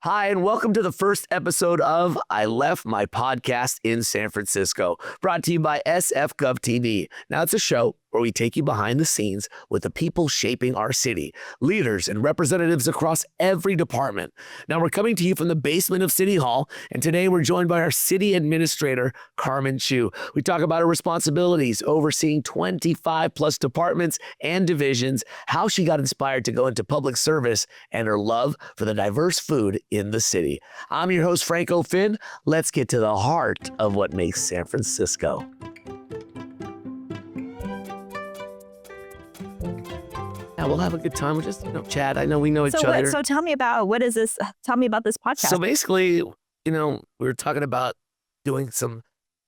Hi, and welcome to the first episode of I Left My Podcast in San Francisco, brought to you by SFGovTV. Now, it's a show where we take you behind the scenes with the people shaping our city, leaders and representatives across every department. Now, we're coming to you from the basement of City Hall, and today we're joined by our City Administrator, Carmen Chu. We talk about her responsibilities, overseeing 25 plus departments and divisions, how she got inspired to go into public service, and her love for the diverse food in the city. I'm your host, Franco Finn. Let's get to the heart of what makes San Francisco. Yeah, we'll have a good time. We'll just, chat. I know we know each other. So tell me about, what is this? Tell me about this podcast. So basically, we were talking about doing some,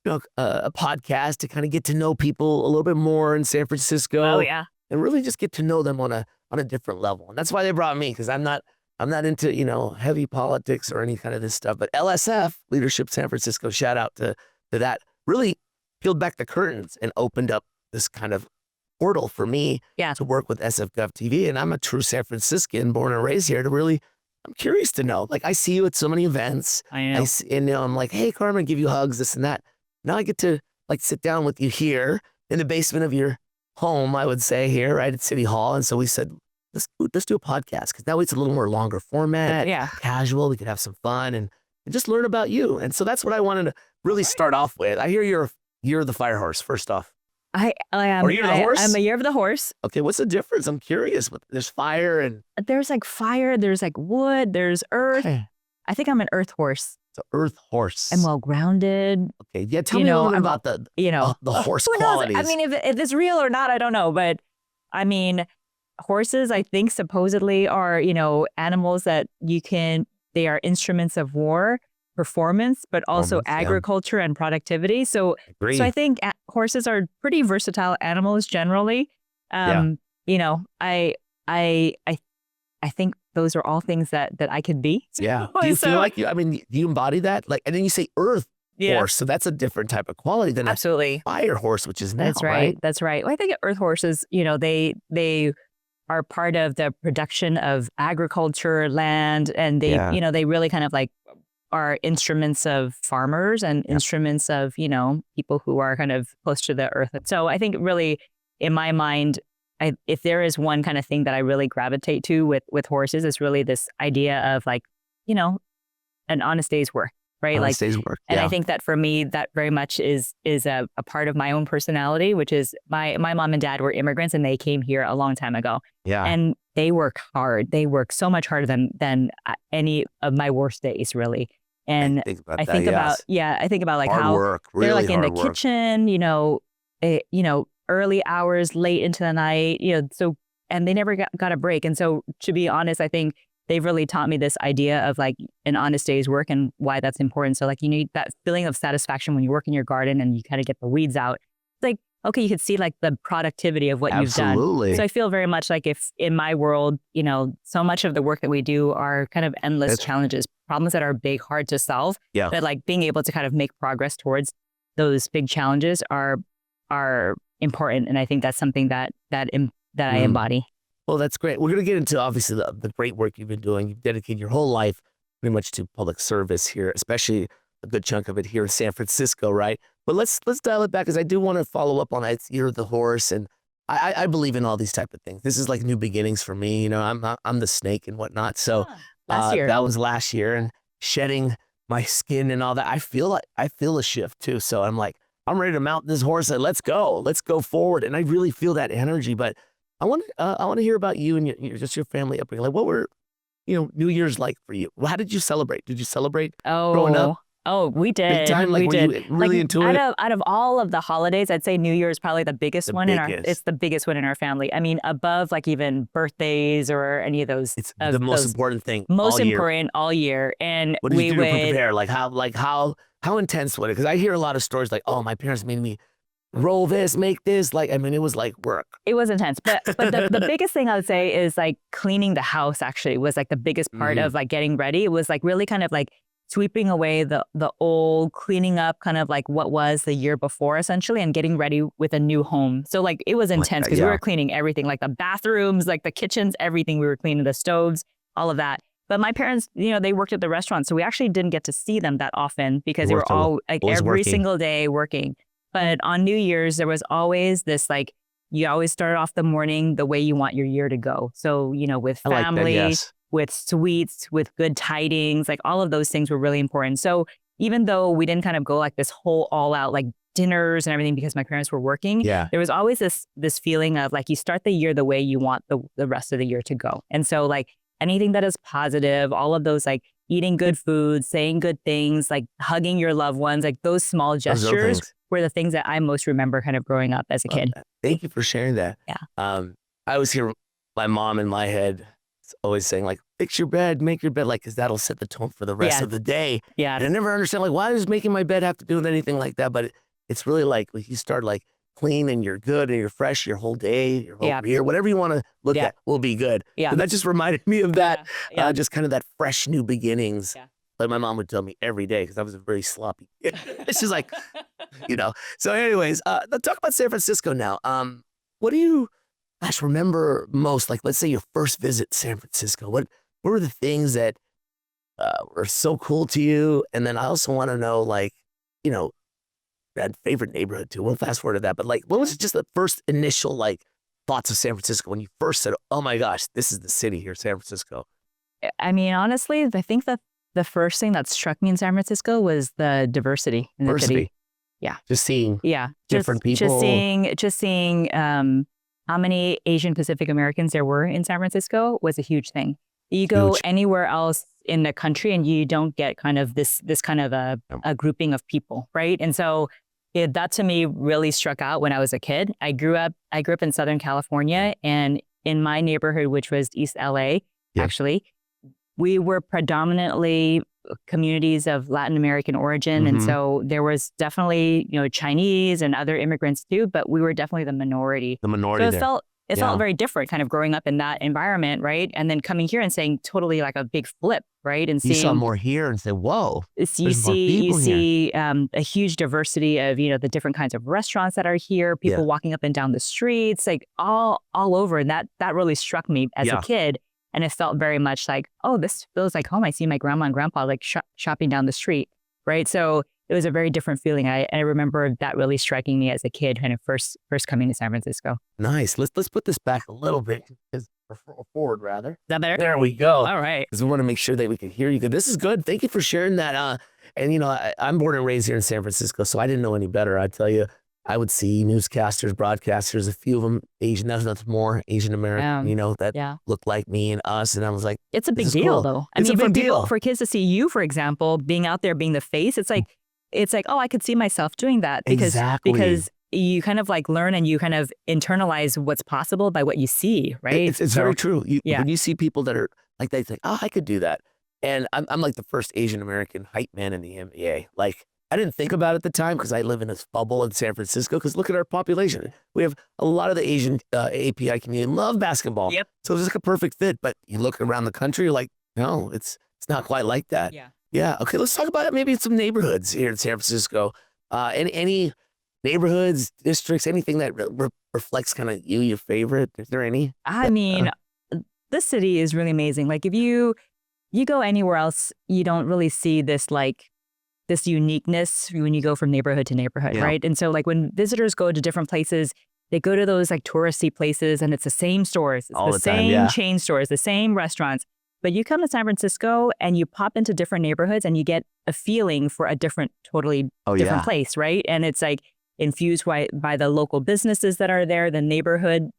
a podcast to kind of get to know people a little bit more in San Francisco. Oh, yeah. And really just get to know them on a different level. And that's why they brought me, because I'm not into, heavy politics or any kind of this stuff. But LSF, Leadership San Francisco, shout out to that, really peeled back the curtains and opened up this kind of portal for me to work with SFGovTV. And I'm a true San Franciscan, born and raised here, I'm curious to know. Like, I see you at so many events. I know. And I'm like, hey, Carmen, give you hugs, this and that. Now I get to sit down with you here in the basement of your home, I would say, here, right at City Hall. And so we said, let's do a podcast, because now it's a little more longer format, casual. We could have some fun and just learn about you. And so that's what I wanted to really start off with. I hear you're the fire horse, first off. I am. Or you're the horse? I'm a year of the horse. Okay, what's the difference? I'm curious. There's fire and... There's like fire, there's like wood, there's earth. Okay. I think I'm an earth horse. It's an earth horse. I'm well-grounded. Okay, yeah, tell me a little bit about the horse qualities. I mean, if it's real or not, I don't know. But I mean, horses, I think, supposedly are, animals that they are instruments of war, performance, but also agriculture and productivity. So I think horses are pretty versatile animals generally. I think those are all things that I could be. Yeah. Do you feel like do you embody that? Like, and then you say earth horse, so that's a different type of quality than a fire horse, which is now, That's right. That's right. Well, I think earth horses, they are part of the production of agriculture, land, and they, they really kind of like are instruments of farmers and instruments of, people who are kind of close to the earth. So I think really, in my mind, if there is one kind of thing that I really gravitate to with horses, it's really this idea of like, an honest day's work, right? Honest day's work. And I think that for me, that very much is a part of my own personality, which is my mom and dad were immigrants and they came here a long time ago. Yeah. And they work hard. They work so much harder than any of my worst days, really. And I think about like hard how work, really they're like in the work. kitchen, early hours, late into the night, so, and they never got a break. And so, to be honest, I think they've really taught me this idea of like an honest day's work and why that's important. So like, you need that feeling of satisfaction when you work in your garden and you kind of get the weeds out. It's like, okay, you can see like the productivity of what you've done. So I feel very much like if in my world, so much of the work that we do are kind of endless challenges, problems that are big, hard to solve, that like being able to kind of make progress towards those big challenges are important. And I think that's something that I embody. Well, that's great. We're going to get into obviously the great work you've been doing. You've dedicated your whole life pretty much to public service here, especially a good chunk of it here in San Francisco, right? But let's dial it back, because I do want to follow up on it. You're the horse, and I believe in all these type of things. This is like new beginnings for me. I'm the snake and whatnot. So last year. That was last year, and shedding my skin and all that. I feel a shift too. So I'm like, I'm ready to mount this horse and let's go forward. And I really feel that energy. But I want to hear about you and your family upbringing. Like, what were, New Year's like for you? How did you celebrate? Did you celebrate growing up? Oh, we did. Big time? Like, we did. You really into it? Out of all of the holidays, I'd say New Year is probably the biggest one it's the biggest one in our family. I mean, above like even birthdays or any of those. It's the most important thing. Most important all year. And what did you do to prepare? Like how intense was it? Because I hear a lot of stories like, oh, my parents made me roll this, make this. Like, I mean, it was like work. It was intense. But the biggest thing I would say is like cleaning the house actually was like the biggest part of like getting ready. It was like really kind of like sweeping away the old, cleaning up kind of like what was the year before essentially, and getting ready with a new home. So like it was intense because we were cleaning everything, like the bathrooms, like the kitchens, everything. We were cleaning the stoves, all of that. But my parents, they worked at the restaurant, so we actually didn't get to see them that often because they were all like always every working. single day working. But on New Year's, there was always this like, you always start off the morning the way you want your year to go. So, with I like that, family, yes. with sweets, with good tidings, like all of those things were really important. So even though we didn't kind of go like this whole all out like dinners and everything because my parents were working, Yeah. there was always this feeling of like you start the year the way you want the rest of the year to go. And so like anything that is positive, all of those like eating good food, saying good things, like hugging your loved ones, like those small gestures were the things that I most remember kind of growing up as a kid. Thank you for sharing that. Yeah. I always hear my mom in my head always saying like, fix your bed, make your bed, like, because that'll set the tone for the rest of the day. Yeah. And I never understand like, why does making my bed have to do with anything like that? But it's really like you start like clean and you're good and you're fresh your whole day, your whole year, whatever you want to look at will be good. Yeah. So that just reminded me of that, Yeah. just kind of that fresh new beginnings. Yeah. Like my mom would tell me every day because I was a very sloppy. It's just like, So anyways, let's talk about San Francisco now. What do you, remember most? Like, let's say your first visit to San Francisco. What were the things that were so cool to you? And then I also want to know, like, that favorite neighborhood too. We'll fast forward to that. But like, what was just the first initial like thoughts of San Francisco when you first said, "Oh my gosh, this is the city here, San Francisco"? I mean, honestly, I think that the first thing that struck me in San Francisco was the diversity in the city. Yeah. Just seeing different people. Just seeing how many Asian Pacific Americans there were in San Francisco was a huge thing. You go anywhere else in the country and you don't get kind of this kind of a grouping of people, right? And so that to me really struck out when I was a kid. I grew up in Southern California, and in my neighborhood, which was East LA, actually, we were predominantly communities of Latin American origin. And so there was definitely, Chinese and other immigrants too, but we were definitely the minority. So it felt very different kind of growing up in that environment, right? And then coming here and saying totally like a big flip, right? And you saw more here and say, whoa, you see a huge diversity of, the different kinds of restaurants that are here, people walking up and down the streets, like all over. And that really struck me as a kid. And it felt very much like, oh, this feels like home. I see my grandma and grandpa like shopping down the street, right? So it was a very different feeling. I remember that really striking me as a kid, kind of first coming to San Francisco. Nice. Let's put this back a little bit, or forward rather. Is that better? There we go. All right. Because we want to make sure that we can hear you good. This is good. Thank you for sharing that. And I'm born and raised here in San Francisco, so I didn't know any better. I tell you, I would see newscasters, broadcasters, a few of them Asian, that's more Asian American, that look like me and us. And I was like, it's a big deal though. It's a big deal. For kids to see you, for example, being out there, being the face, it's like, oh, I could see myself doing that because you kind of like learn and you kind of internalize what's possible by what you see, right? It's very true. When you see people that are like, they think, oh, I could do that. And I'm like the first Asian American hype man in the NBA. Like, I didn't think about it at the time because I live in this bubble in San Francisco. Because look at our population. We have a lot of the Asian API community love basketball. Yep. So it's like a perfect fit. But you look around the country, you're like, no, it's not quite like that. Yeah. Yeah. Okay. Let's talk about maybe some neighborhoods here in San Francisco. Any neighborhoods, districts, anything that reflects kind of your favorite? Is there any? I mean, this city is really amazing. Like if you go anywhere else, you don't really see this this uniqueness when you go from neighborhood to neighborhood, right? And so like when visitors go to different places, they go to those like touristy places and it's the same stores, it's the same chain stores, the same restaurants. But you come to San Francisco and you pop into different neighborhoods and you get a feeling for a totally different place, right? And it's like infused by the local businesses that are there, the neighborhood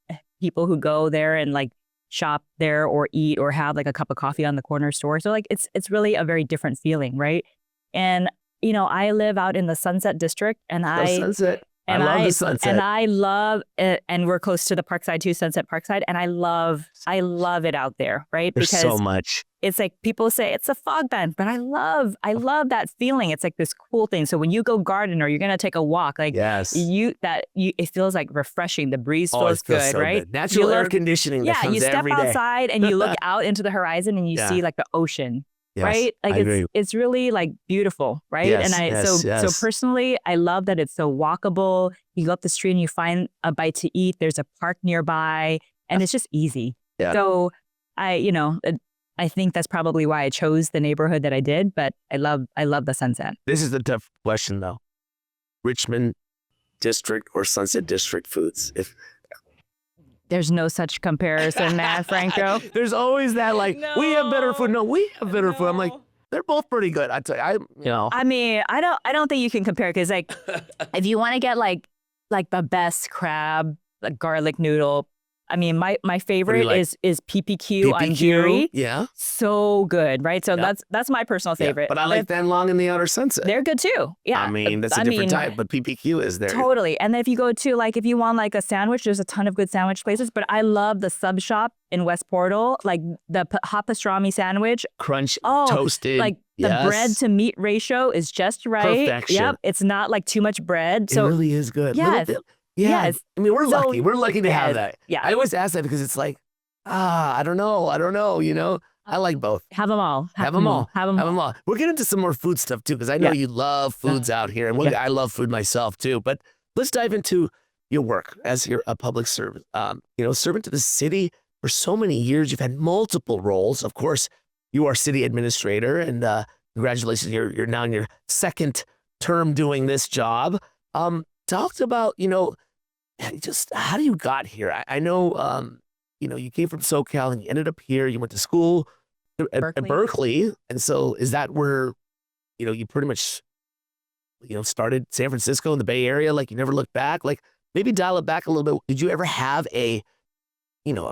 people who go there and like shop there or eat or have like a cup of coffee on the corner store. So like it's really a very different feeling, right? And I live out in the Sunset District, and I love the Sunset, and I love it. And we're close to the Parkside too, Sunset Parkside, and I love it out there, right? There's so much. It's like people say it's a fog band, but I love that feeling. It's like this cool thing. So when you go garden or you're gonna take a walk, like it feels like refreshing. The breeze feels good, so right? Good. Natural air conditioning. Yeah, you step outside and you look out into the horizon and you see like the ocean. Yes, right? Like it's really like beautiful, right? Yes, and so personally, I love that it's so walkable. You go up the street and you find a bite to eat. There's a park nearby and it's just easy. Yeah. So I I think that's probably why I chose the neighborhood that I did, but I love the Sunset. This is the tough question though. Richmond District or Sunset District foods? There's no such comparison, man, Franco. There's always that we have better food. No, we have better food. I'm like, they're both pretty good. I tell you, I mean, I don't think you can compare because like, if you want to get like the best crab, like garlic noodle. I mean, my favorite is PPQ on Geary. Yeah. So good, right? So that's my personal favorite. But I like Dan Long and the Outer Sunset. They're good too. Yeah. I mean, that's a different type, but PPQ is there. Totally. And then if you go to if you want like a sandwich, there's a ton of good sandwich places. But I love the sub shop in West Portal, like the hot pastrami sandwich. Crunch, toasted. Like the bread to meat ratio is just right. Perfection. Yep. It's not like too much bread. So it really is good. Yes. Yeah. Yes. I mean, we're lucky. We're lucky to have that. Yeah. I always ask that because it's like, I don't know. I like both. Have them all. Have them all. We'll get into some more food stuff too, because I know you love foods out here, and I love food myself too. But let's dive into your work as you're a public servant. Servant to the city for so many years. You've had multiple roles. Of course, you are city administrator, and congratulations, you're now in your second term doing this job. Talked about just how you got here. I know you came from SoCal and you ended up here. You went to school at Berkeley. And so is that where, you pretty much, started San Francisco in the Bay Area? Like you never looked back? Like maybe dial it back a little bit. Did you ever have a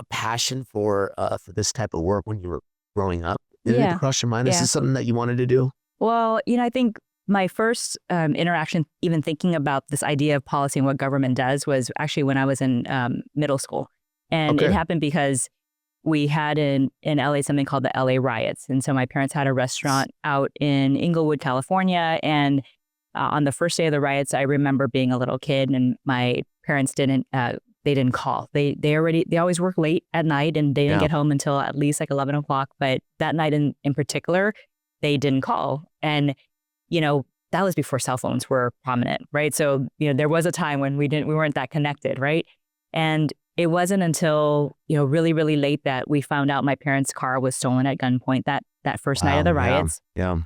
passion for this type of work when you were growing up? Did it cross your mind? This is something that you wanted to do? Well, I think my first interaction, even thinking about this idea of policy and what government does, was actually when I was in middle school. And it happened because we had in LA something called the LA riots. And so my parents had a restaurant out in Inglewood, California. And on the first day of the riots, I remember being a little kid and my parents didn't call. They always work late at night and they didn't get home until at least like 11 o'clock. But that night in particular, they didn't call. And that was before cell phones were prominent, right? So, there was a time when we weren't that connected, right? And it wasn't until, really, really late that we found out my parents' car was stolen at gunpoint that first night of the riots. Yeah.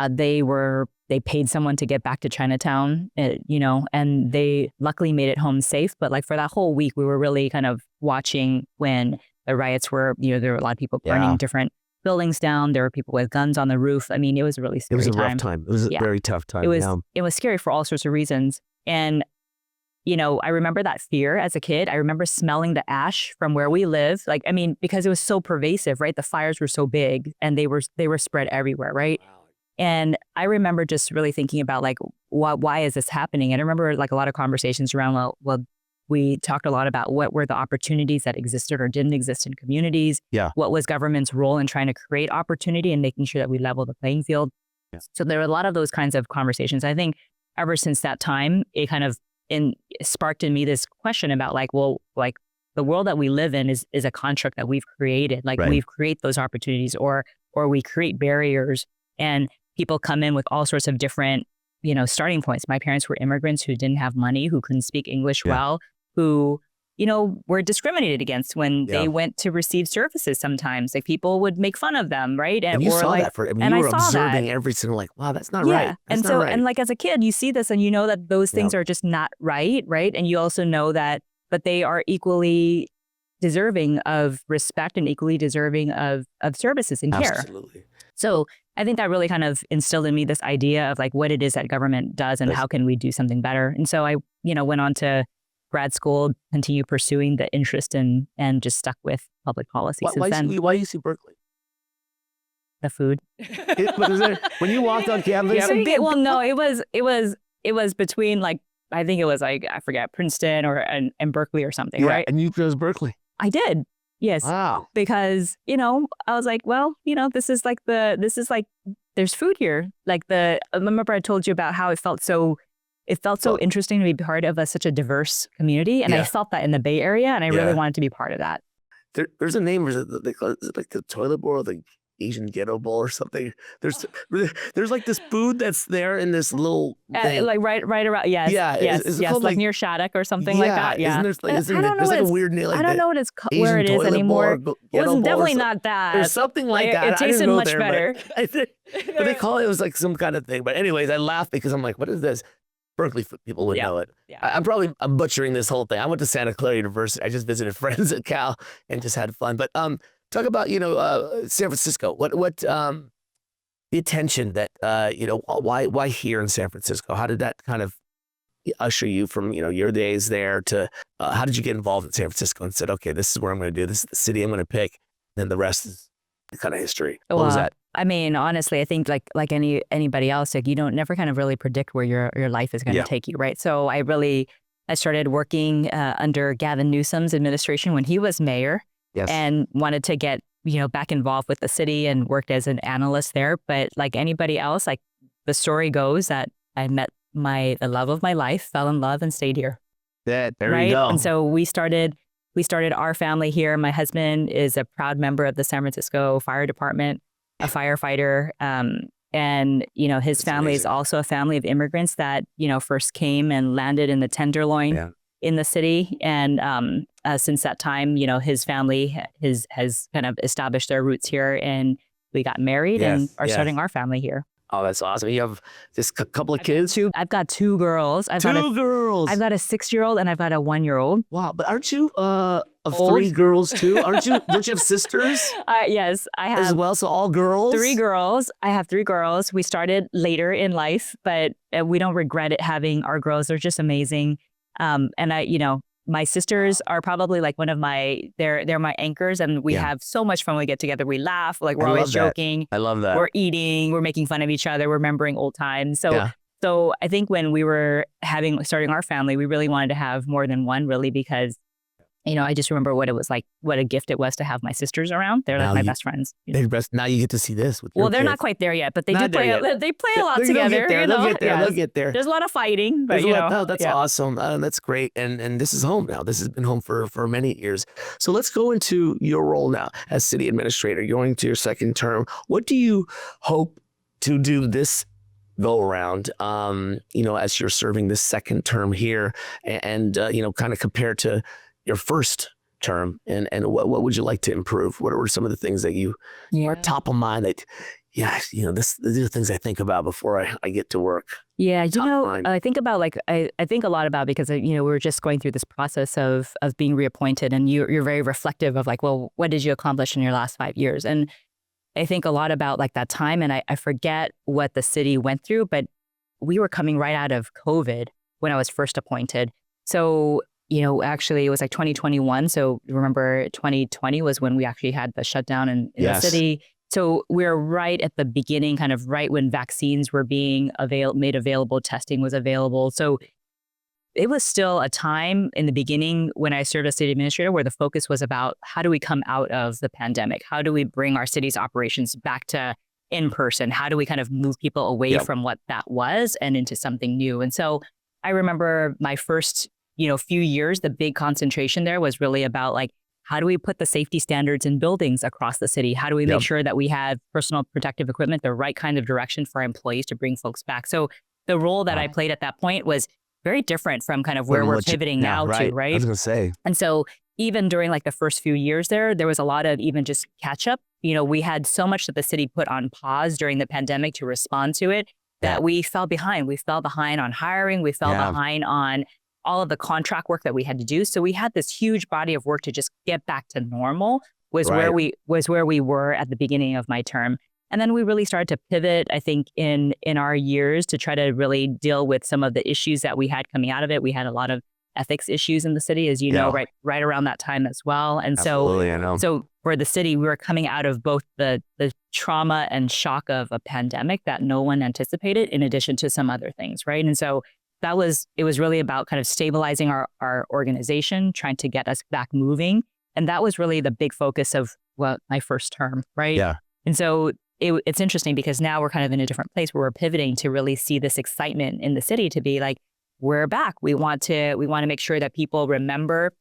They paid someone to get back to Chinatown, and they luckily made it home safe. But like for that whole week, we were really kind of watching when the riots were, there were a lot of people burning different buildings down. There were people with guns on the roof. I mean, it was a really scary time. It was a rough time. It was a very tough time. It was scary for all sorts of reasons. And, I remember that fear as a kid. I remember smelling the ash from where we live. Like, I mean, because it was so pervasive, right? The fires were so big and they were spread everywhere, right? Wow. And I remember just really thinking about like, why is this happening? And I remember like a lot of conversations around, well, we talked a lot about what were the opportunities that existed or didn't exist in communities. Yeah. What was government's role in trying to create opportunity and making sure that we level the playing field. Yeah. So there were a lot of those kinds of conversations. I think ever since that time, it kind of sparked in me this question about like, well, like the world that we live in is a construct that we've created. Like we've created those opportunities or we create barriers and people come in with all sorts of different, starting points. My parents were immigrants who didn't have money, who couldn't speak English well, who, were discriminated against when they went to receive services sometimes. Like people would make fun of them, right? And you saw that you were observing every single like, wow, that's not right. That's not right. And like as a kid, you see this and you know that those things are just not right, right? And you also know that, but they are equally deserving of respect and equally deserving of services and care. Absolutely. So I think that really kind of instilled in me this idea of like what it is that government does and how can we do something better. And so I, went on to grad school, continue pursuing the interest and just stuck with public policy since then. Why UC Berkeley? The food. When you walked on campus? Well, no, it was between like, I think it was like, I forget, Princeton and Berkeley or something, right? And you chose Berkeley. I did. Yes. Wow. Because, I was like, well, this is like there's food here. Like I remember I told you about how it felt so interesting to be part of such a diverse community. And I felt that in the Bay Area and I really wanted to be part of that. There's a name, is it like the toilet bowl, the Asian ghetto bowl or something. There's like this food that's there in this little thing. Like right around. Yes. Yeah. Yes. Is it yes. called Like near Shattuck or something like that. Yeah. Isn't there, I don't know. there's like a weird name like I don't know what it's where Asian it is toilet anymore. bowl or It was ghetto bowl definitely or not that. There's something like that. It tasted much better. But they call it was like some kind of thing. But anyways, I laugh because I'm like, what is this? Berkeley people would know it. Yeah. I'm butchering this whole thing. I went to Santa Clara University. I just visited friends at Cal and just had fun. But talk about San Francisco. What the attention that why here in San Francisco? How did that kind of usher you from your days there to how did you get involved in San Francisco and said, okay, this is where I'm going to do. This is the city I'm going to pick. Then the rest is kind of history. What was that? I mean, honestly, I think like anybody else, like you don't never kind of really predict where your life is going to take you, right? So I started working under Gavin Newsom's administration when he was mayor, and wanted to get back involved with the city and worked as an analyst there. But like anybody else, like the story goes that I met the love of my life, fell in love, and stayed here. There right? you go. And so we started our family here. My husband is a proud member of the San Francisco Fire Department, a firefighter. And, his family is also a family of immigrants that, first came and landed in the Tenderloin in the city. And since that time, his family has kind of established their roots here, and we got married and are starting our family here. Oh, that's awesome. You have just a couple of kids? I've got two girls. I've got a 6-year-old and I've got a 1-year-old. Wow. But aren't you of 3 girls too? Don't you have sisters? Yes, I have. As well, so all girls? 3 girls. I have 3 girls. We started later in life, but we don't regret it having our girls. They're just amazing. And my sisters are probably like they're my anchors, and we have so much fun when we get together. We laugh, like we're always joking. I love that. We're eating, we're making fun of each other, we're remembering old times. So I think when we were starting our family, we really wanted to have more than one, really, because I just remember what it was like, what a gift it was to have my sisters around. They're like my best friends. Now you get to see this with your they're kids. Not quite there yet, but they play a lot together. They'll get there. There's a lot of fighting, but that's awesome. That's great. And this is home now. This has been home for many years. So let's go into your role now as city administrator. You're going to your second term. What do you hope to do this go around, as you're serving this second term here, and kind of compared to your first term, and what would you like to improve? What are some of the things that you are top of mind that, these are the things I think about before I get to work? Yeah, I think about I think a lot about, because we were just going through this process of being reappointed, and you're very reflective of like, well, what did you accomplish in your last 5 years? And I think a lot about like that time, and I forget what the city went through, but we were coming right out of COVID when I was first appointed. So actually it was like 2021. So remember 2020 was when we actually had the shutdown in the city. So we're right at the beginning, kind of right when vaccines were being made available, testing was available. So it was still a time in the beginning when I served as city administrator where the focus was about how do we come out of the pandemic? How do we bring our city's operations back to in person? How do we kind of move people away from what that was and into something new? And so I remember my first few years, the big concentration there was really about like, how do we put the safety standards in buildings across the city? How do we make sure that we have personal protective equipment, the right kind of direction for our employees to bring folks back? So the role that I played at that point was very different from kind of where we're pivoting now to, right? I was going to say. And so even during like the first few years there was a lot of even just catch up. We had so much that the city put on pause during the pandemic to respond to it that we fell behind. We fell behind on hiring. We fell behind on all of the contract work that we had to do. So we had this huge body of work to just get back to normal where we were at the beginning of my term. And then we really started to pivot, I think, in our years to try to really deal with some of the issues that we had coming out of it. We had a lot of ethics issues in the city, as you know, right around that time as well. And so for the city, we were coming out of both the trauma and shock of a pandemic that no one anticipated, in addition to some other things, right? And so it was really about kind of stabilizing our organization, trying to get us back moving. And that was really the big focus of my first term, right? Yeah. And so it's interesting because now we're kind of in a different place where we're pivoting to really see this excitement in the city to be like, we're back. We want to make sure that people remember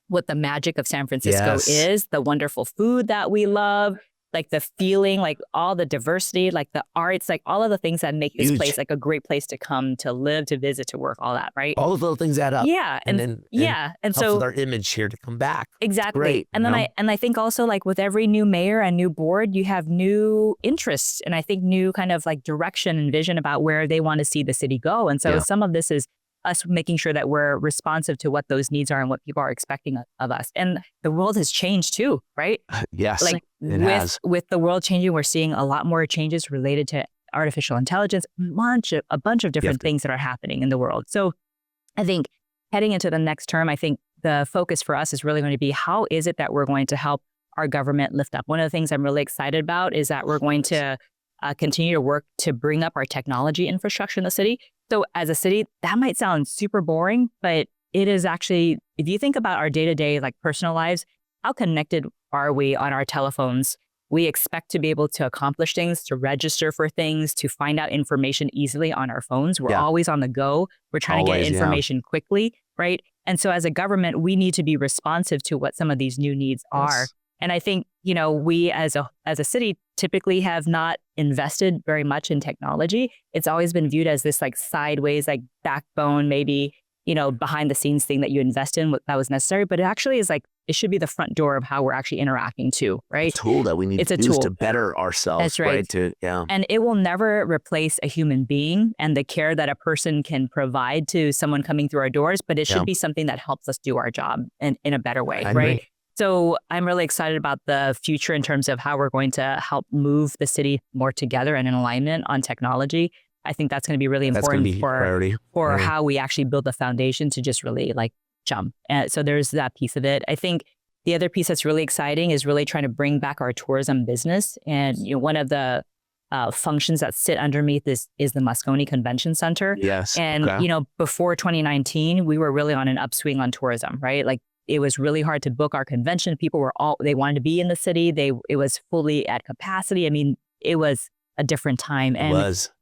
what the magic of San Francisco is, the wonderful food that we love, like the feeling, like all the diversity, like the arts, like all of the things that make this Huge. place like a great place to come, to live, to visit, to work, all that, right? All of those things add up. Yeah. And helps so with our image here to come back. exactly. Great, And then I think also like with every new mayor and new board, you have new interests and I think new kind of like direction and vision about where they want to see the city go. And so some of this is us making sure that we're responsive to what those needs are and what people are expecting of us. And the world has changed too, right? Yes, like it has. With the world changing, we're seeing a lot more changes related to artificial intelligence, a bunch of different things that are happening in the world. So I think heading into the next term, I think the focus for us is really going to be how is it that we're going to help our government lift up? One of the things I'm really excited about is that we're going to continue to work to bring up our technology infrastructure in the city. So as a city, that might sound super boring, but it is actually, if you think about our day-to-day like personal lives, how connected are we on our telephones? We expect to be able to accomplish things, to register for things, to find out information easily on our phones. We're always on the go. We're trying to get information quickly, right? And so as a government, we need to be responsive to what some of these new needs are. And I think, we as a city typically have not invested very much in technology. It's always been viewed as this like sideways, like backbone, maybe, behind the scenes thing that you invest in that was necessary. But it actually is like, it should be the front door of how we're actually interacting too, right? It's a tool that we need to use to better ourselves. That's right. And it will never replace a human being and the care that a person can provide to someone coming through our doors, but it should be something that helps us do our job in a better way, right? So I'm really excited about the future in terms of how we're going to help move the city more together and in alignment on technology. I think that's going to be really important for how we actually build the foundation to just really like jump. So there's that piece of it. I think the other piece that's really exciting is really trying to bring back our tourism business. And one of the functions that sit underneath this is the Moscone Convention Center. Yes. And, before 2019, we were really on an upswing on tourism, right? Like it was really hard to book our convention. People they wanted to be in the city. It was fully at capacity. I mean, it was a different time. And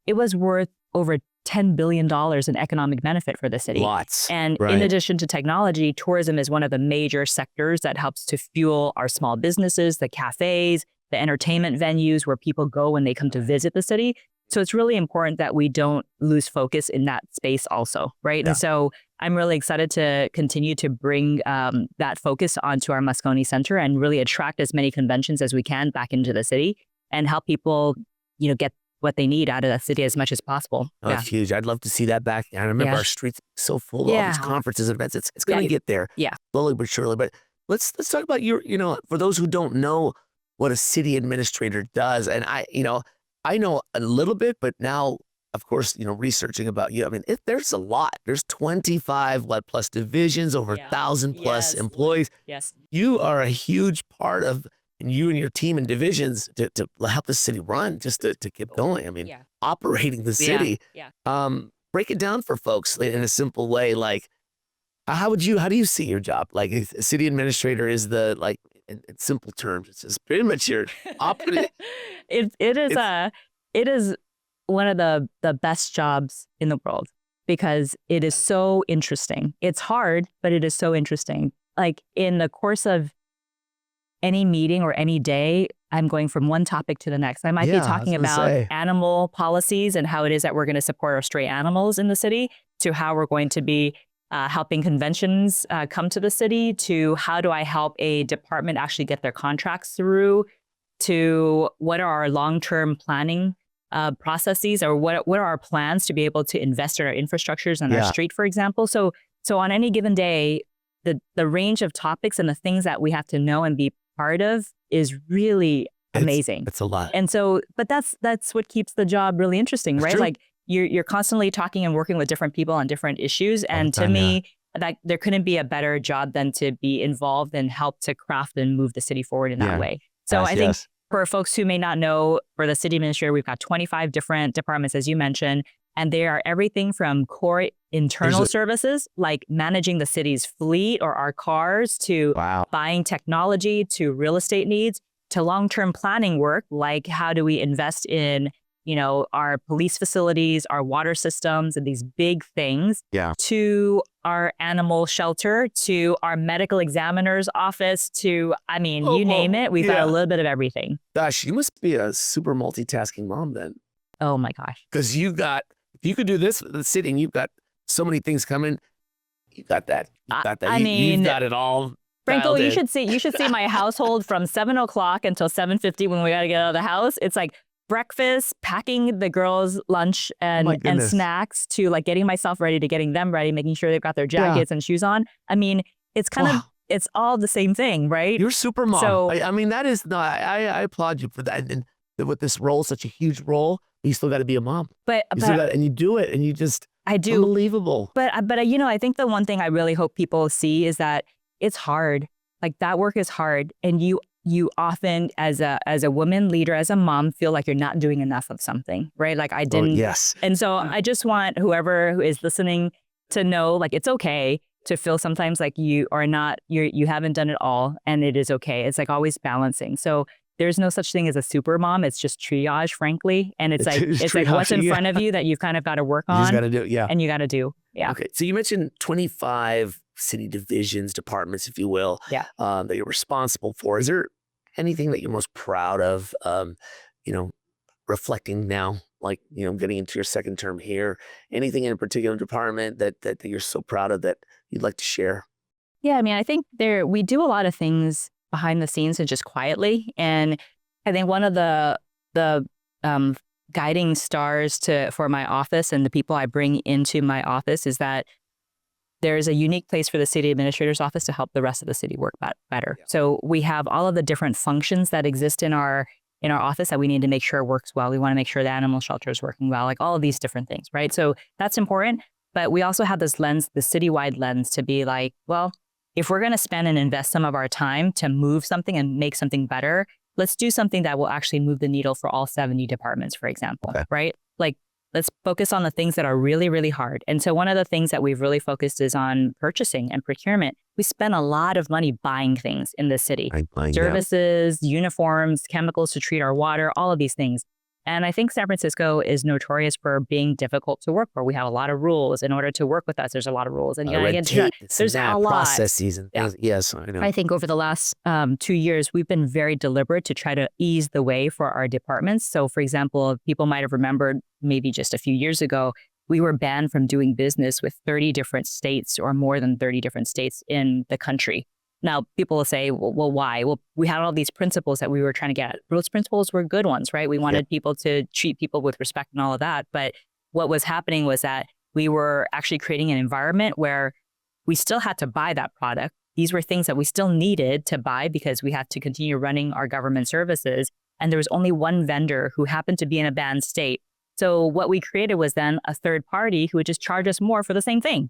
it was worth over $10 billion in economic benefit for the city. Lots. And in addition to technology, tourism is one of the major sectors that helps to fuel our small businesses, the cafes, the entertainment venues where people go when they come to visit the city. So it's really important that we don't lose focus in that space also, right? Yeah. And so I'm really excited to continue to bring that focus onto our Moscone Center and really attract as many conventions as we can back into the city and help people, get what they need out of the city as much as possible. Oh, that's huge. I'd love to see that back. I remember our streets so full of all these conferences and events. It's going to get there slowly but surely. But let's talk about for those who don't know what a city administrator does. And I know a little bit, but now, of course, researching about you, I mean, there's a lot. There's 25 plus divisions, over 1,000 plus employees. Yes. You are a huge part of, and you and your team and divisions to help the city run, just to keep going. I mean, operating the city. Break it down for folks in a simple way. Like, how do you see your job? Like, a city administrator is in simple terms, it's just pretty much your operating. It is one of the best jobs in the world because it is so interesting. It's hard, but it is so interesting. Like in the course of any meeting or any day, I'm going from one topic to the next. I might be talking about animal policies and how it is that we're going to support our stray animals in the city, to how we're going to be helping conventions come to the city, to how do I help a department actually get their contracts through, to what are our long-term planning processes, or what are our plans to be able to invest in our infrastructures on our street, for example. So on any given day, the range of topics and the things that we have to know and be part of is really amazing. It's a lot. And so, but that's what keeps the job really interesting, right? Like you're constantly talking and working with different people on different issues. And to me, that there couldn't be a better job than to be involved and help to craft and move the city forward in that way. So I think for folks who may not know, for the city administrator, we've got 25 different departments, as you mentioned, and they are everything from core internal services, like managing the city's fleet or our cars, to buying technology, to real estate needs, to long-term planning work, like how do we invest in our police facilities, our water systems, and these big things, to our animal shelter, to our medical examiner's office, to, you name it, we've got a little bit of everything. Gosh, you must be a super multitasking mom then. Oh my gosh. Because if you could do this with the city and you've got so many things coming, you got that. You've got it all. Franco, you should see my household from 7 o'clock until 7:50 when we got to get out of the house. It's like breakfast, packing the girls' lunch and snacks, to like getting myself ready, to getting them ready, making sure they've got their jackets and shoes on. It's kind of, it's all the same thing, right? You're super mom. So, that is not, I applaud you for that. And with this role, such a huge role, you still got to be a mom. And you do it, and you just, I do. Unbelievable. But I think the one thing I really hope people see is that it's hard. Like, that work is hard. And you often, as a woman leader, as a mom, feel like you're not doing enough of something, right? Like, I didn't. Oh, yes. And so I just want whoever who is listening to know, like, it's okay to feel sometimes like you haven't done it all, and it is okay. It's like always balancing. So there's no such thing as a super mom. It's just triage, frankly. And it's like what's in front of you that you've kind of got to work on. You just got to do it, yeah. And you got to do, yeah. Okay, so you mentioned 25 city divisions, departments, if you will, that you're responsible for. Is there anything that you're most proud of, reflecting now, like, getting into your second term here? Anything in a particular department that you're so proud of that you'd like to share? Yeah, I think we do a lot of things behind the scenes and just quietly. And I think one of the guiding stars for my office and the people I bring into my office is that there's a unique place for the city administrator's office to help the rest of the city work better. Yeah. So we have all of the different functions that exist in our office that we need to make sure works well. We want to make sure the animal shelter is working well, like all of these different things, right? So that's important. But we also have this lens, the citywide lens, to be like, well, if we're going to spend and invest some of our time to move something and make something better, let's do something that will actually move the needle for all 70 departments, for example, right? Like, let's focus on the things that are really, really hard. And so one of the things that we've really focused is on purchasing and procurement. We spend a lot of money buying things in the city. Services, uniforms, chemicals to treat our water, all of these things. And I think San Francisco is notorious for being difficult to work for. We have a lot of rules. In order to work with us, there's a lot of rules. And there's a lot. Processes and things. Yeah. Yes, I know. I think over the last 2 years, we've been very deliberate to try to ease the way for our departments. So, for example, people might have remembered maybe just a few years ago, we were banned from doing business with 30 different states or more than 30 different states in the country. Now, people will say, well, why? Well, we had all these principles that we were trying to get at. Those principles were good ones, right? We wanted people to treat people with respect and all of that. But what was happening was that we were actually creating an environment where we still had to buy that product. These were things that we still needed to buy because we had to continue running our government services. And there was only one vendor who happened to be in a banned state. So what we created was then a third party who would just charge us more for the same thing,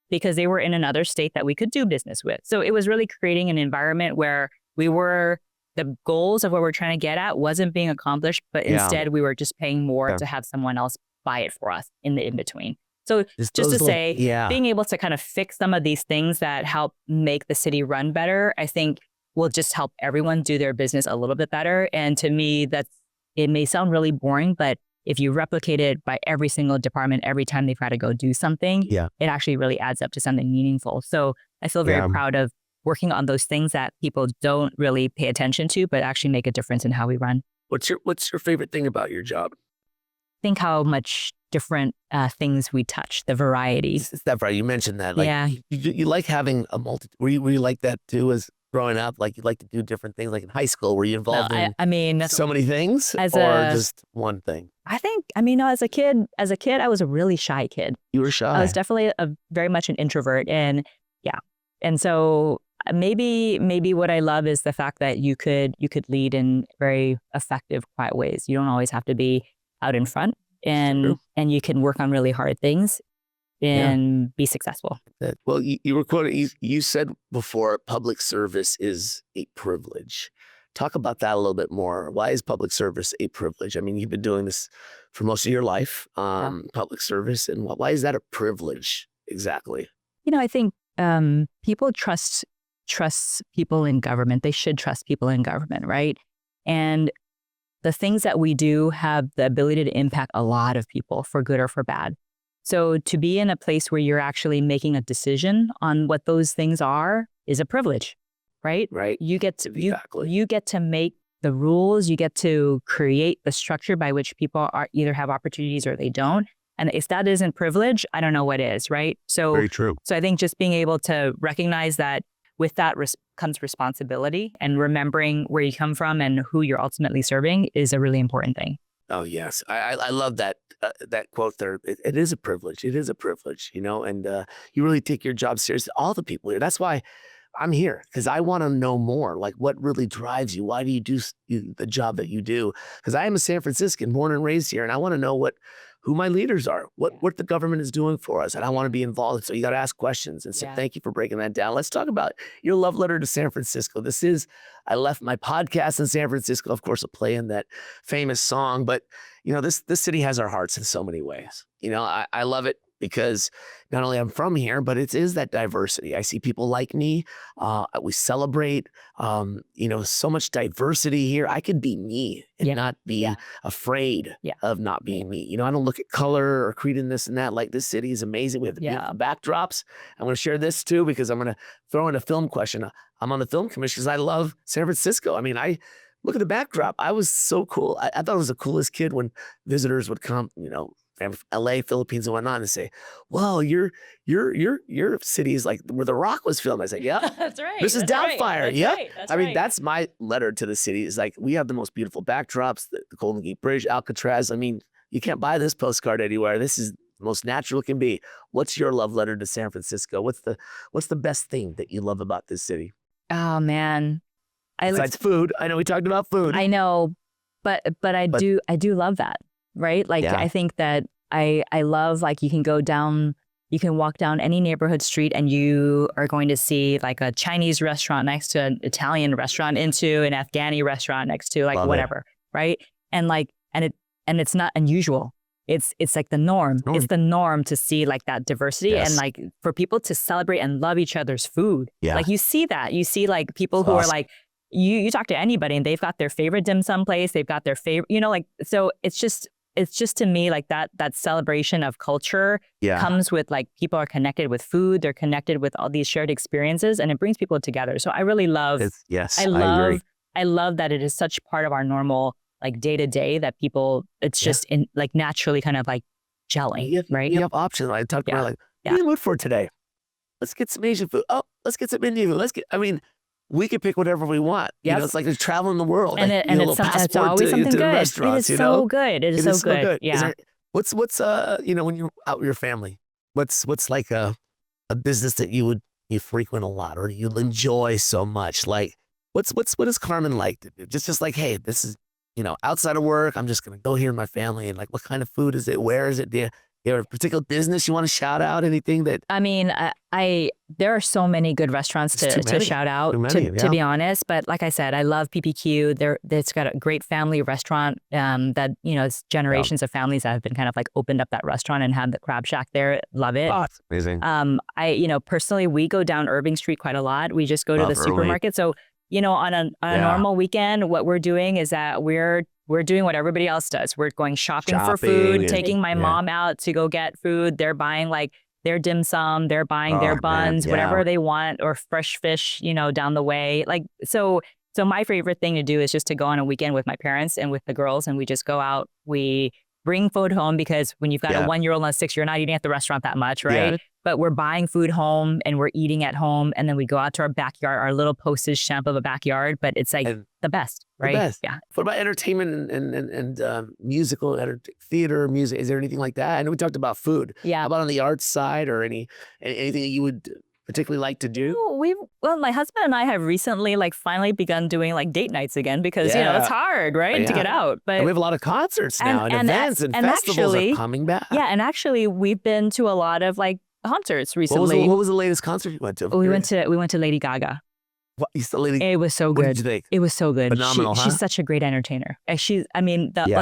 because they were in another state that we could do business with. So it was really creating an environment where the goals of what we're trying to get at wasn't being accomplished, but instead we were just paying more to have someone else buy it for us in the in-between. So being able to kind of fix some of these things that help make the city run better, I think will just help everyone do their business a little bit better. And to me, it may sound really boring, but if you replicate it by every single department, every time they've got to go do something, it actually really adds up to something meaningful. So I feel very proud of working on those things that people don't really pay attention to, but actually make a difference in how we run. What's your favorite thing about your job? Think how much different things we touch, the varieties. It's that right. You mentioned that. Like, you like having a were you like that too as growing up? Like, you like to do different things, like in high school, were you involved in so many things or just one thing? I think, as a kid, I was a really shy kid. You were shy. I was definitely very much an introvert. And and so maybe what I love is the fact that you could lead in very effective, quiet ways. You don't always have to be out in front, and you can work on really hard things and be successful. Well, you were quoted, you said before, public service is a privilege. Talk about that a little bit more. Why is public service a privilege? You've been doing this for most of your life, public service, and why is that a privilege exactly? I think people trust people in government. They should trust people in government, right? And the things that we do have the ability to impact a lot of people for good or for bad. So to be in a place where you're actually making a decision on what those things are is a privilege, right? Right. You get to Exactly. you get to make the rules. You get to create the structure by which people are either have opportunities or they don't. And if that isn't privilege, I don't know what is, right? So Very true. So I think just being able to recognize that with that comes responsibility, and remembering where you come from and who you're ultimately serving is a really important thing. Oh, yes. I love that that quote there. It is a privilege. It is a privilege, you know, and you really take your job seriously. All the people here. That's why I'm here, because I want to know more. Like, what really drives you? Why do you do the job that you do? Because I am a San Franciscan, born and raised here, and I want to know who my leaders are, what the government is doing for us, and I want to be involved. So you got to ask questions. And so thank you for breaking that down. Let's talk about your love letter to San Francisco. This is I left my podcast in San Francisco. Of course, a play in that famous song, but you know, this city has our hearts in so many ways. You know, I love it because not only I'm from here, but it is that diversity. I see people like me. We celebrate, you know, so much diversity here. I could be me and not be afraid of not being me. You know, I don't look at color or creed in this and that. Like, this city is amazing. We have the beautiful backdrops. I'm going to share this too, because I'm going to throw in a film question. I'm on the film commission because I love San Francisco. I mean, I look at the backdrop. I was so cool. I thought I was the coolest kid when visitors would come, you know, from LA, Philippines, and whatnot, and say, "Well, your city is like where The Rock was filmed." I said, "Yeah, that's right. This is Doubtfire." Yeah, I mean, right. that's my letter to the city. Is like, we have the most beautiful backdrops, the Golden Gate Bridge, Alcatraz. I mean, you can't buy this postcard anywhere. This is the most natural it can be. What's your love letter to San Francisco? What's the best thing that you love about this city? Oh man, Besides food, I know we talked about food. I know, but I do love that, right? Like, I think that I love, like, you can walk down any neighborhood street and you are going to see like a Chinese restaurant next to an Italian restaurant, into an Afghani restaurant next to, like, Love whatever, right? And like, and it's not unusual. It's like the norm. It's the norm to see like that diversity, and like for people to celebrate and love each other's food. Yeah. Like, you see that. You see like people who are like, you talk to anybody and they've got their favorite dim sum place. They've got their favorite, you know, like, so it's just to me like that celebration of culture comes with, like, people are connected with food. They're connected with all these shared experiences, and it brings people together. So I really love, I agree. I love that it is such part of our normal, like, day to day, that people, it's just in, like, naturally kind of like gelling, right? You have options. I talked about, like, what are you in the mood for today? Let's get some Asian food. Oh, let's get some Indian food. I mean, we can pick whatever we want. You know, it's like there's traveling the world. And, it's always something good. It is so good. It is so good. Yeah. What's you know, when you're out with your family, what's like a business that you frequent a lot, or you enjoy so much? Like, what does Carmen like to do? Just like, hey, this is, you know, outside of work, I'm just gonna go here with my family, and like, what kind of food is it? Where is it? Do you have a particular business you want to shout out? Anything that? I mean, there are so many good restaurants to shout out, to be honest. But like I said, I love PPQ. It's got a great family restaurant that, you know, it's generations of families that have been kind of like opened up that restaurant and had the crab shack there. Love it. Oh, it's amazing. You know, personally, we go down Irving Street quite a lot. We just go to the supermarket. So, you know, on a normal weekend, what we're doing is that we're doing what everybody else does. We're going shopping for food, taking my mom out to go get food. They're buying like their dim sum, they're buying their buns, whatever they want, or fresh fish, you know, down the way. Like, so my favorite thing to do is just to go on a weekend with my parents and with the girls, and we just go out. We bring food home, because when you've got a 1-year-old and a 6, you're not eating at the restaurant that much, right? Yeah. But we're buying food home and we're eating at home, and then we go out to our backyard, our little postage stamp of a backyard, but it's like the best, right? The best. Yeah. What about entertainment and musical theater, music? Is there anything like that? I know we talked about food. Yeah. How about on the arts side, or anything that you would particularly like to do? Well, my husband and I have recently, like, finally begun doing like date nights again, because you know, it's hard, right, to get out. But and we have a lot of concerts now, and events and festivals are coming back. Yeah, and actually, we've been to a lot of like concerts recently. What was the latest concert you went to? We went to Lady Gaga. What, you saw Lady? It was so good. What did you think? It was so good. Phenomenal, huh? She's such a great entertainer. Like,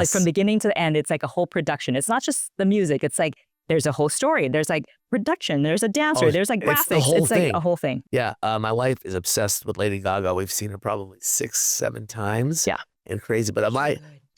from beginning to the end, it's like a whole production. It's not just the music. It's like, there's a whole story. There's like production. There's a dancer. There's like graphics. It's like a whole thing. Yeah. My wife is obsessed with Lady Gaga. We've seen her probably 6-7 times. Yeah. And crazy. But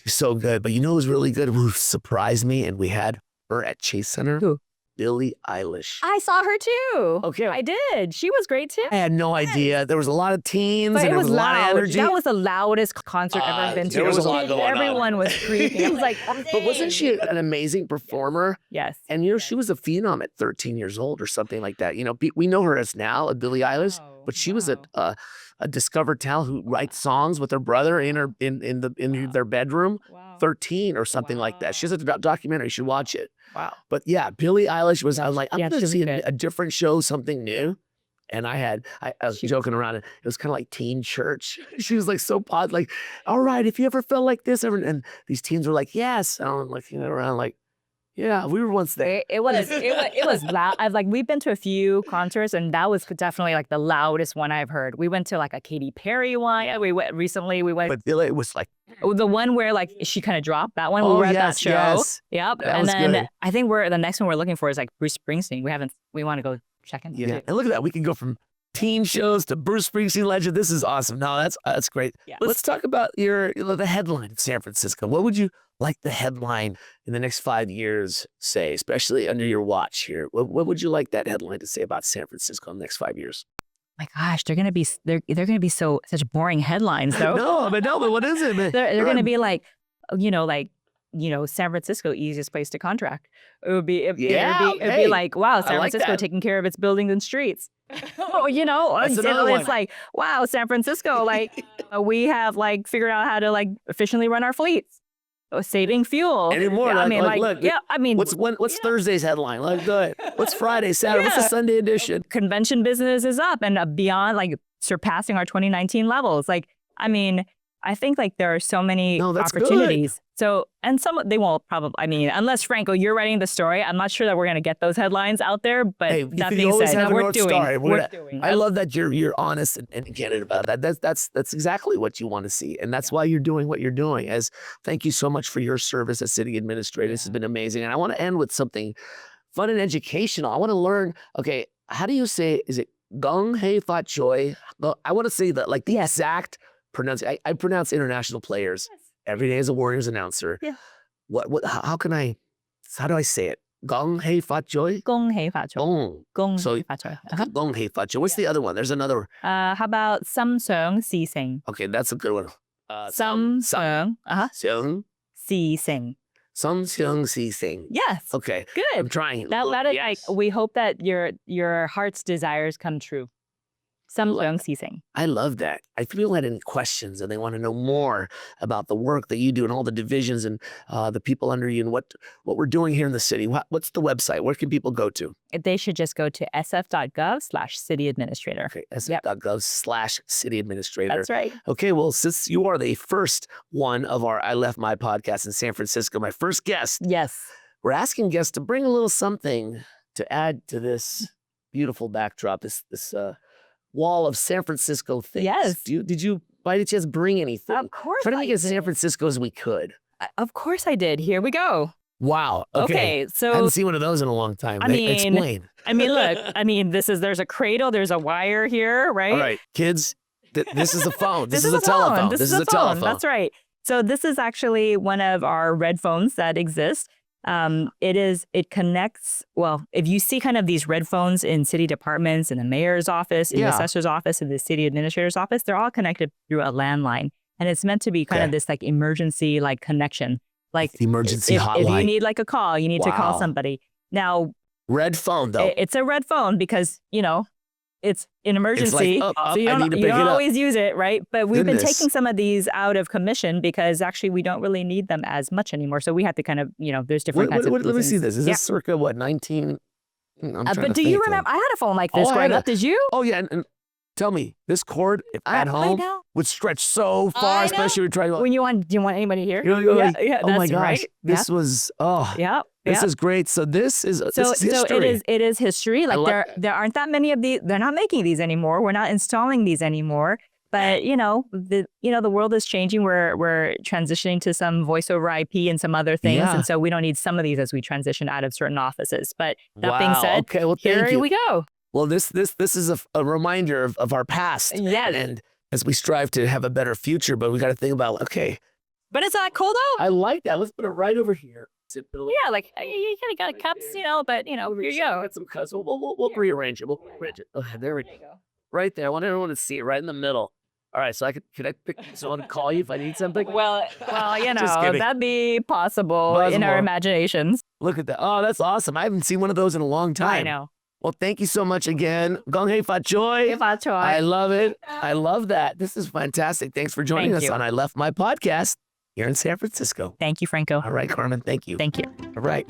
She's so good. But you know who's really good? Who surprised me? And we had her at Chase Center. Who? Billie Eilish. I saw her too. Okay. I did. She was great too. I had no idea. There was a lot of teens But and it there was was a lot of loud. energy. That was the loudest concert I've ever been to. There was a lot going on. Everyone was creeping. I was like, But wasn't she an amazing performer? yes. And you know, she was a phenom at 13 years old or something like that. You know, we know her as now, Billie Eilish, but she was a discovered talent who writes songs with her brother in their bedroom. Wow. 13 or something like that. She has a documentary. You should watch it. Wow. But yeah, Billie Eilish was. I was like, I'm going to she's see good. a different show, something new. And I was joking around. It was kind of like teen church. She was like so like, all right, if you ever felt like this, and these teens were like, yes. And I'm looking around like, yeah, we were once there. It was loud. We've been to a few concerts, and that was definitely like the loudest one I've heard. We went to like a Katy Perry one. We went recently. But it was like the one where like she kind of dropped. That one we oh, were at yes, that show. yes. Yep. That and was then good. I think the next one we're looking for is like Bruce Springsteen. We want to go check in. Yeah, and look at that. We can go from teen shows to Bruce Springsteen legend. This is awesome. No, that's great. Yeah. Let's talk about the headline of San Francisco. What would you like the headline in the next 5 years say, especially under your watch here? What would you like that headline to say about San Francisco in the next 5 years? My gosh, they're gonna be such boring headlines though. no, but what is it? Man? They're gonna be like, San Francisco, easiest place to contract. It'd be like, wow, San Francisco taking care of its buildings and streets. It's like, wow, San Francisco, like we have like figured out how to like efficiently run our fleets, saving fuel. Anymore? What's Thursday's headline? Like, go ahead. What's Friday, Saturday? What's the Sunday edition? Convention business is up and beyond, like surpassing our 2019 levels. Like, I mean, I think like there are so many opportunities. Good. So, and they won't probably, unless Franco, you're writing the story, I'm not sure that we're going to get those headlines out there, but hey, that being said, we're doing. I love that you're honest and candid about that. That's exactly what you want to see. And that's why you're doing what you're doing. Thank you so much for your service as city administrator. This has been amazing. And I want to end with something fun and educational. I want to learn, okay, how do you say, is it gong hei fat choi? I want to say that like the exact pronunciation. I pronounce international players every day as a Warriors announcer. Yeah. How do I say it? Gong hei fat choi? Gong hei fat choi. Gong hei fat choi. Gong hei fat choi. What's the other one? There's another. How about Sam Seung Si Sing? Okay, that's a good one. Sam Seung Seung Si Sing. Sam Seung Si Sing. Yes. Okay. Good. I'm trying. That is like, we hope that your heart's desires come true. Sam Seung Si Sing. I love that. If people had any questions and they want to know more about the work that you do and all the divisions and the people under you and what we're doing here in the city, what's the website? Where can people go to? They should just go to sf.gov/cityadministrator. Okay, sf.gov/cityadministrator. That's right. Okay, well, since you are the first one of our I Left My podcast in San Francisco, my first guest. Yes. We're asking guests to bring a little something to add to this beautiful backdrop, this wall of San Francisco things. Yes. Did you by any chance bring anything? Of course. Try to make it as San Francisco as we could. Of course I did. Here we go. Wow. Okay, so I haven't seen one of those in a long time. Explain. Look, there's a cradle, there's a wire here, right? All right, kids, this is a phone. This is a telephone. telephone. This is a telephone. That's right. So this is actually one of our red phones that exists. It connects, well, if you see kind of these red phones in city departments, in the mayor's office, in the assessor's office, in the city administrator's office, they're all connected through a landline. And it's meant to be kind of this like emergency like connection. Like the emergency hotline. If you need like a call, you need to call somebody. Now, red phone though. It's a red phone because, it's an emergency. It's like, so you don't always use it, right? But we've been taking some of these out of commission because actually we don't really need them as much anymore. So we have to kind of, there's different kinds of Let me see this. Is this circa what, 19? But do you remember? I had a phone like this growing up. Did you? Oh yeah. And tell me, this cord at home would stretch so far, especially when you're trying to. Do you want anybody here? Oh my gosh, right. this was This is great. So this is history. So it is history. Like there aren't that many of these. They're not making these anymore. We're not installing these anymore. But the world is changing. We're transitioning to some voice over IP and some other things, and so we don't need some of these as we transition out of certain offices. But that being said, here we go. Well, this is a reminder of our past. Yes. And as we strive to have a better future, but we got to think about, okay, But it's not cold out. I like that. Let's put it right over here. Yeah, like you kind of got cups, but here you go. Get some cups. We'll rearrange it. We'll rearrange it. Okay, there we go. Right there. I want everyone to see it right in the middle. All right, so could I pick someone to call you if I need something? Well, Just kidding. that'd be possible in our imaginations. Look at that. Oh, that's awesome. I haven't seen one of those in a long time. I know. Well, thank you so much again. Gong hei fa choi. I love it. I love that. This is fantastic. Thanks for joining us on I Left My Podcast here in San Francisco. Thank you, Franco. All right, Carmen. Thank you. Thank you. All right.